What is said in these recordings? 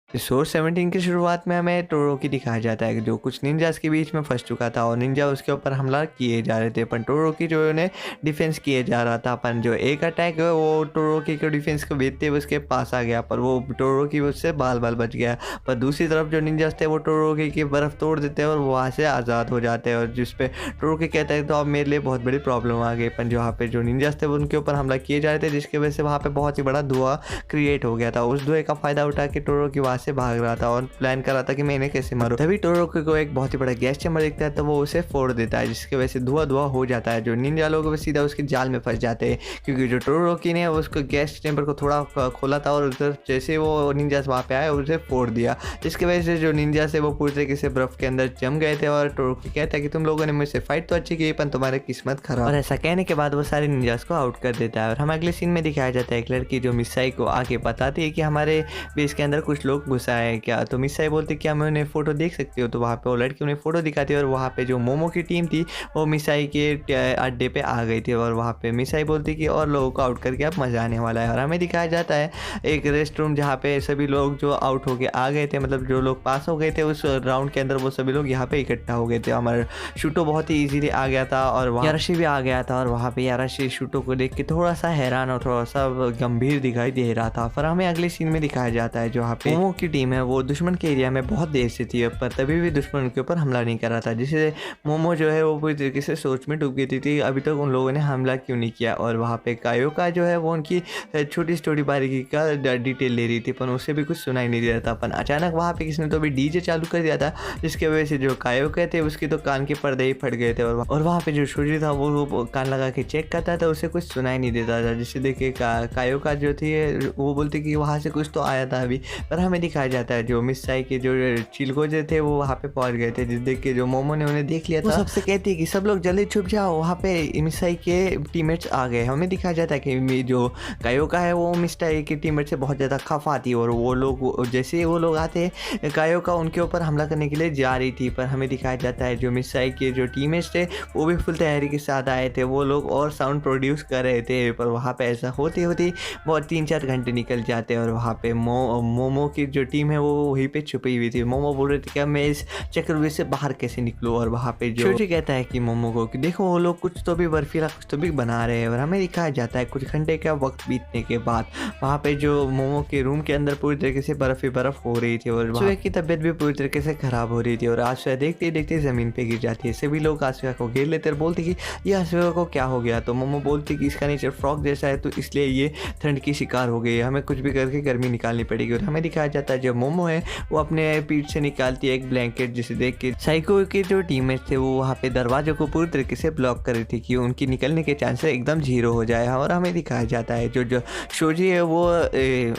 Episode 17 की शुरुआत में हमें टोरोकी दिखाया जाता है जो कुछ निंजास के बीच में फंस चुका था और निंजा उसके ऊपर हमला किए जा रहे थे, पर टोरोकी जो उन्हें डिफेंस किए जा रहा था। पर जो एक अटैक है वो टोरोकी के डिफेंस को भेजते हुए उसके पास आ गया, पर वो टोरोकी उससे बाल बाल बच गया। पर दूसरी तरफ जो निंजास थे वो टोरोकी की बर्फ तोड़ देते हैं और वो वहाँ से आज़ाद हो जाते हैं, और जिसपे टोरोकी कहता है तो अब मेरे लिए बहुत बड़ी प्रॉब्लम आ गई। पर जो वहाँ पे जो निंजास थे वो उनके ऊपर हमला किए जा रहे थे, जिसकी वजह से वहाँ पे बहुत ही बड़ा धुआं क्रिएट हो गया था। उस धुएं का फायदा उठा के टोरोकी वहाँ से भाग रहा था और प्लान कर रहा था कि मैं इन्हें कैसे मारूं। तभी टोरोकी को एक बहुत ही बड़ा गैस चैम्बर दिखता है, तो वो उसे फोड़ देता है, जिसकी वजह से धुआं धुआं हो जाता है। जो निंजा लोग सीधा उसके जाल में फंस जाते हैं, क्योंकि जो टोरोकी ने उसको गैस चैम्बर को थोड़ा खोला था और उधर जैसे वो निंजा वहाँ पे आए उसे फोड़ दिया, जिसकी वजह से जो निंजा से वो पूरी तरीके से बर्फ के अंदर जम गए थे। और टोरोकी कहता है कि तुम लोगों ने मुझसे फाइट तो अच्छी की, पर तुम्हारी किस्मत खराब। और ऐसा कहने के बाद वो सारे निंजास को आउट कर देता है। और हम अगले सीन में दिखाया जाता है एक लड़की जो मिसाई को आके बताती है कि हमारे बेस के अंदर कुछ लोग घुसा है क्या। तो मिसाई बोलती क्या मैं उन्हें फ़ोटो देख सकती हूँ। तो वहाँ पे वो लड़की उन्हें फ़ोटो दिखाती है और वहाँ पे जो मोमो की टीम थी वो मिसाई के अड्डे पे आ गई थी, और वहाँ पे मिसाई बोलती कि और लोगों को आउट करके अब मज़ा आने वाला है। और हमें दिखाया जाता है एक रेस्ट रूम जहाँ पे सभी लोग जो आउट होके आ गए थे, मतलब जो लोग पास हो गए थे उस राउंड के अंदर, वो सभी लोग यहाँ पे इकट्ठा हो गए थे। हमारा शूटो बहुत ही ईजीली आ गया था और वहाँ याराशी भी आ गया था, और वहाँ पे याराशी शूटो को देख के थोड़ा सा हैरान और थोड़ा सा गंभीर दिखाई दे रहा था। फिर हमें अगले सीन में दिखाया जाता है जो वहाँ पे मोमो की टीम है वो दुश्मन के एरिया में बहुत देर से थी, पर तभी भी दुश्मन उनके ऊपर हमला नहीं कर रहा था, जिससे मोमो जो है वो पूरी तरीके से सोच में डूब गई थी अभी तक उन लोगों ने हमला क्यों नहीं किया। और वहाँ पे कायोका जो है वो उनकी छोटी स्टोरी बारीकी का डिटेल ले रही थी, पर उसे भी कुछ सुनाई नहीं दे रहा था। पर अचानक वहाँ पे किसी ने तो भी डीजे चालू कर दिया था, जिसकी वजह से जो कायोका थे उसके तो कान के पर्दे ही फट गए थे। और वहाँ पे जो शोजी था वो कान लगा के चेक करता था, उसे कुछ सुनाई नहीं देता था, जिससे देखे कायोका जो थी वो बोलती कि वहाँ से कुछ तो आया था अभी। पर हमें दिखाया जाता है जो मिसाई के जो चिलगोजे थे वो वहाँ पे पहुँच गए थे, जिस देख के जो मोमो ने उन्हें देख लिया था, वो सबसे कहती है कि सब लोग जल्दी छुप जाओ, वहाँ पे मिसाई के टीममेट्स आ गए। हमें दिखाया जाता है कि जो कायोका है वो मिसाई के टीममेट से बहुत ज़्यादा खफ आती है, और वो लोग जैसे वो लोग आते कायोका उनके ऊपर हमला करने के लिए जा रही थी। पर हमें दिखाया जाता है जो मिसाई के जो टीममेट्स थे वो भी फुल तैयारी के साथ आए थे, वो लोग और साउंड प्रोड्यूस कर रहे थे। पर वहाँ पे ऐसा होते होते बहुत 3-4 घंटे निकल जाते हैं, और वहाँ पे मोमो की जो टीम है वो वहीं पे छुपी हुई थी। मोमो बोल रहे थे कि मैं इस चक्रव्यूह से बाहर कैसे निकलूँ। और वहाँ पे जो शोजी कहता है कि मोमो को कि देखो वो लोग कुछ तो भी बर्फीला कुछ तो भी बना रहे हैं। और हमें दिखाया जाता है कुछ घंटे का वक्त बीतने के बाद वहाँ पे जो मोमो के रूम के अंदर पूरी तरीके से बर्फ ही बर्फ हो रही थी, और आसुआ की तबीयत भी पूरी तरीके से खराब हो रही थी। और आसुआ देखते ही देखते ज़मीन पे गिर जाती है। सभी लोग आसुआ को घेर लेते और बोलते कि ये आसुआ को क्या हो गया। तो मोमो बोलती कि इसका नेचर फ्रॉग जैसा है, तो इसलिए ये ठंड की शिकार हो गई है, हमें कुछ भी करके गर्मी निकालनी पड़ेगी। और हमें दिखाया जाता है जब मोमो है वो अपने पीठ से निकालती है एक ब्लैंकेट, जिसे देख के साइको के जो टीममेट थे वो वहाँ पे दरवाजे को पूरी तरीके से ब्लॉक कर रही थी कि उनकी निकलने के चांसेस एकदम 0 हो जाए। और हमें दिखाया जाता है जो शोजी है वो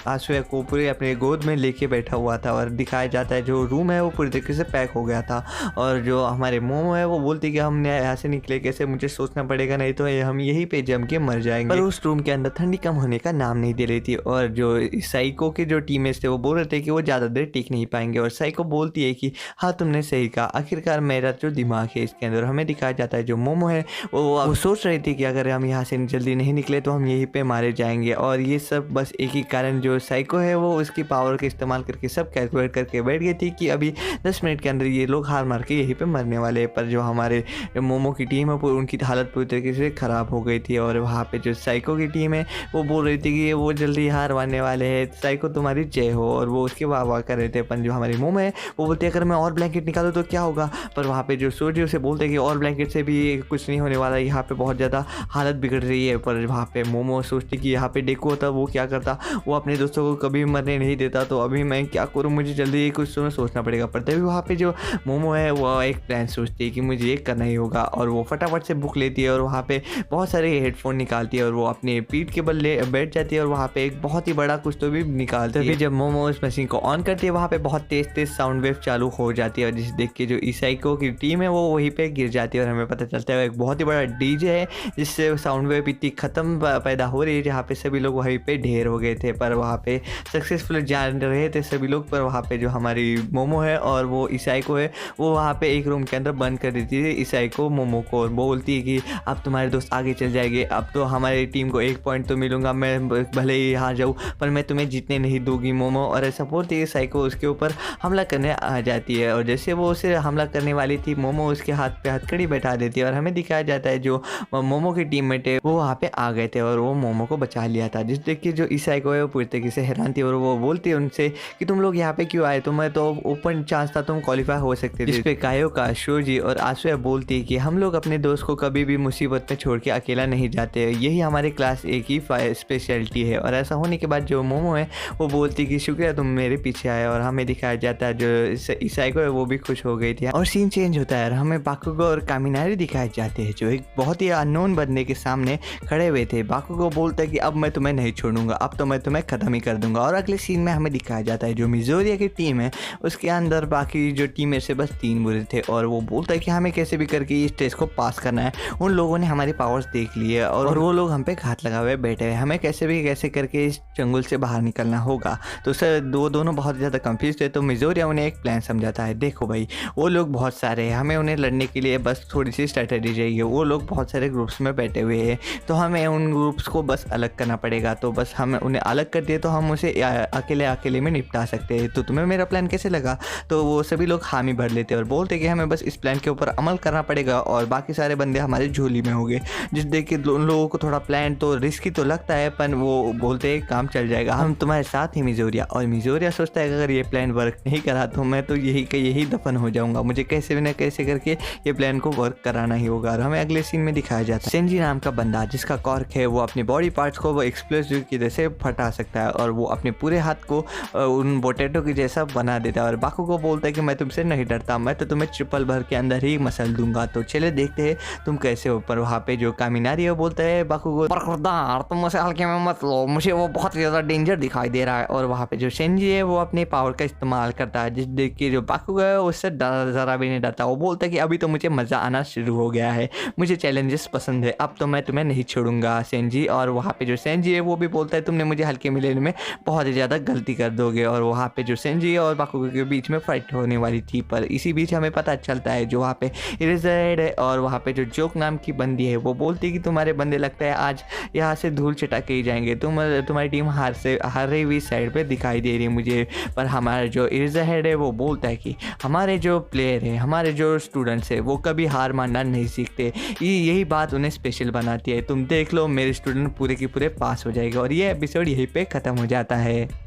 आसुआ को पूरे अपने गोद में लेके बैठा हुआ था, और दिखाया जाता है जो रूम है वो पूरी तरीके से पैक हो गया था। और जो हमारे मोमो है वो बोलती कि हमने यहाँ से निकले कैसे, मुझे सोचना पड़ेगा, नहीं तो हम यहीं पे जम के मर जाएंगे। पर उस रूम के अंदर ठंडी कम होने का नाम नहीं दे रही थी, और जो साइको के जो टीममेट्स थे वो बोल रहे थे कि वो ज़्यादा देर टिक नहीं पाएंगे। और साइको बोलती है कि हाँ तुमने सही कहा, आखिरकार मेरा जो दिमाग है इसके अंदर। हमें दिखाया जाता है जो मोमो है वो सोच रही थी कि अगर हम यहाँ से जल्दी नहीं निकले तो हम यहीं पे मारे जाएंगे। और ये सब बस एक ही कारण, जो साइको है वो उसकी पावर का इस्तेमाल करके सब कैलकुलेट करके बैठ गई थी कि अभी 10 मिनट के अंदर ये लोग हार मार के यहीं पे मरने वाले हैं। पर जो हमारे मोमो की टीम है उनकी हालत पूरी तरीके से ख़राब हो गई थी, और वहाँ पे जो साइको की टीम है वो बोल रही थी कि वो जल्दी हार मारने वाले हैं, साइको तुम्हारी जय हो, और वो उसके वाह वाह कर रहे थे। पर जो हमारी मोमो है वो बोलती है अगर मैं और ब्लैंकेट निकालूँ तो क्या होगा। पर वहाँ पे जो सोजी उसे बोलते हैं कि और ब्लैंकेट से भी कुछ नहीं होने वाला, यहाँ पे बहुत ज़्यादा हालत बिगड़ रही है। पर वहाँ पे मोमो सोचती कि यहाँ पे डेको होता वो क्या करता, वो अपने दोस्तों को कभी मरने नहीं देता, तो अभी मैं क्या करूँ, मुझे जल्दी कुछ सोचना पड़ेगा। पर तभी वहाँ पे जो मोमो है वो एक प्लान सोचती है कि मुझे ये करना ही होगा, और वो फटाफट से बुक लेती है और वहाँ पे बहुत सारे हेडफोन निकालती है और वो अपने पीठ के बल बैठ जाती है, और वहाँ पे एक बहुत ही बड़ा कुछ तो भी निकालती है। जब मोमो उस मशीन को ऑन करती है वहाँ पे बहुत तेज साउंड वेव चालू हो जाती है, और जिसे देख के जो इसाइको की टीम है वो वहीं पे गिर जाती है। और हमें पता चलता है एक बहुत ही बड़ा डीजे है जिससे साउंड वेव इतनी ख़त्म पैदा हो रही है, जहाँ पे सभी लोग वहीं पे ढेर हो गए थे। पर वहाँ पे सक्सेसफुल जान रहे थे सभी लोग, पर वहाँ पे जो हमारी मोमो है और वो इसाइको है वो वहाँ पे एक रूम के अंदर बंद कर देती है इसाइको मोमो को, और बोलती है कि अब तुम्हारे दोस्त आगे चल जाएंगे, अब तो हमारी टीम को 1 पॉइंट तो मिलूंगा, मैं भले ही हार जाऊँ पर मैं तुम्हें जीतने नहीं दूंगी मोमो। और ऐसा बोलते ही साइको उसके ऊपर हमला करने आ जाती है और जैसे वो उसे हमला करने वाली थी, मोमो उसके हाथ पे हथकड़ी बैठा देती है और हमें दिखाया जाता है जो मोमो की टीममेट है वो वहाँ पे आ गए थे और वो मोमो को बचा लिया था। जिस देख के जो ई साइको है वो पूरी तरीके से हैरान थी और वो बोलती है उनसे कि तुम लोग यहाँ पे क्यों आए, तुम्हें तो ओपन चांस था, तुम क्वालिफाई हो सकते थे। जिस पे कायोका, शोजी और आसुया बोलती है कि हम लोग अपने दोस्त को कभी भी मुसीबत में छोड़ के अकेला नहीं जाते, यही हमारे क्लास ए की स्पेशलिटी है। और ऐसा होने के बाद जो मोमो है वो बोलती कि शुक्रिया तुम मेरे पीछे आए और हमें दिखाया जाता है जो ई साइको है वो भी खुश हो गई थी। और सीन चेंज होता है और हमें बाकुगो और कामिनारी दिखाए जाते हैं जो एक बहुत ही अननोन बंदे के सामने खड़े हुए थे। बाकुगो बोलता है कि अब मैं तुम्हें नहीं छोड़ूंगा, अब तो मैं तुम्हें ख़त्म ही कर दूंगा। और अगले सीन में हमें दिखाया जाता है जो मिजोरिया की टीम है उसके अंदर बाकी जो टीम में से बस 3 बुरे थे और वो बोलता है कि हमें कैसे भी करके इस टेस्ट को पास करना है। उन लोगों ने हमारी पावर्स देख ली है और वो लोग हम पे घात लगा हुए बैठे हैं, हमें कैसे करके इस जंगल से बाहर निकलना होगा। तो सर दोनों बहुत ज़्यादा कंफ्यूज थे। तो मिजोरिया उन्हें एक प्लान समझाता है, देखो भाई वो लोग बहुत सारे हैं, हमें उन्हें लड़ने के लिए बस थोड़ी सी स्ट्रैटेजी चाहिए। वो लोग बहुत सारे ग्रुप्स में बैठे हुए हैं तो हमें उन ग्रुप्स को बस अलग करना पड़ेगा। तो बस हम उन्हें अलग कर दिए तो हम उसे अकेले में निपटा सकते हैं। तो तुम्हें मेरा प्लान कैसे लगा? तो वो सभी लोग हामी भर लेते और बोलते कि हमें बस इस प्लान के ऊपर अमल करना पड़ेगा और बाकी सारे बंदे हमारी झोली में होंगे। जिस देख के उन लोगों को थोड़ा प्लान तो रिस्की तो लगता है पर वो बोलते हैं काम चल जाएगा, हम तुम्हारे साथ ही मिजोरिया। और मिजोरिया सोचता है कि अगर ये प्लान वर्क नहीं करा तो मैं तो यही दफन हो जाऊंगा, मुझे कैसे भी ना कैसे करके ये प्लान को वर्क कराना ही होगा। और हमें अगले सीन में दिखाया जाता है सेंजी नाम का बंदा जिसका कॉर्क है वो अपने बॉडी पार्ट्स को वो एक्सप्लोसिव की वजह से फटा सकता है और वो अपने पूरे हाथ को उन पोटैटो की जैसा बना देता है। और बाकू को बोलता है कि मैं तुमसे नहीं डरता, मैं तो तुम्हें ट्रिपल भर के अंदर ही मसल दूंगा। तो चले देखते हैं तुम कैसे हो। पर वहाँ पे जो कामिनारी है वो बोलता है बाकू को, बरखुरदार तुम मुझे हल्के में मत लो, मुझे वो बहुत ज़्यादा डेंजर दिखाई दे रहा है। और वहाँ पे जो सेंजी है वो अपने पावर का इस्तेमाल करता है जिस देख के जो बाकू है उससे ज़रा भी नहीं डरता। वो बोलता है कि अभी तो मुझे मज़ा आना शुरू हो गया है, मुझे चैलेंजेस पसंद है, अब तो मैं तुम्हें नहीं छोड़ूंगा सेंजी। और वहाँ पे जो सेंजी है वो भी बोलता है तुमने मुझे हल्के में लेने में बहुत ही ज़्यादा गलती कर दोगे। और वहाँ पे जो सेंजी और बाकुगो के बीच में फाइट होने वाली थी पर इसी बीच हमें पता चलता है जो वहाँ पे इरेज़र है और वहाँ पे जो जोक नाम की बंदी है वो बोलती है कि तुम्हारे बंदे लगता है आज यहाँ से धूल चटा के ही जाएंगे, तुम्हारी टीम हारे हुई साइड पे दिखाई दे रही है मुझे। पर हमारा जो इरेज़र है वो बोलता है कि हमारे जो प्लेयर है, हमारे जो स्टूडेंट्स है वो कभी हार मानना नहीं सीखते, यही बात उन्हें स्पेशल बनाती है। तुम देख लो मेरे स्टूडेंट पूरे के पूरे पास हो जाएगा। और ये एपिसोड यहीं पे ख़त्म हो जाता है।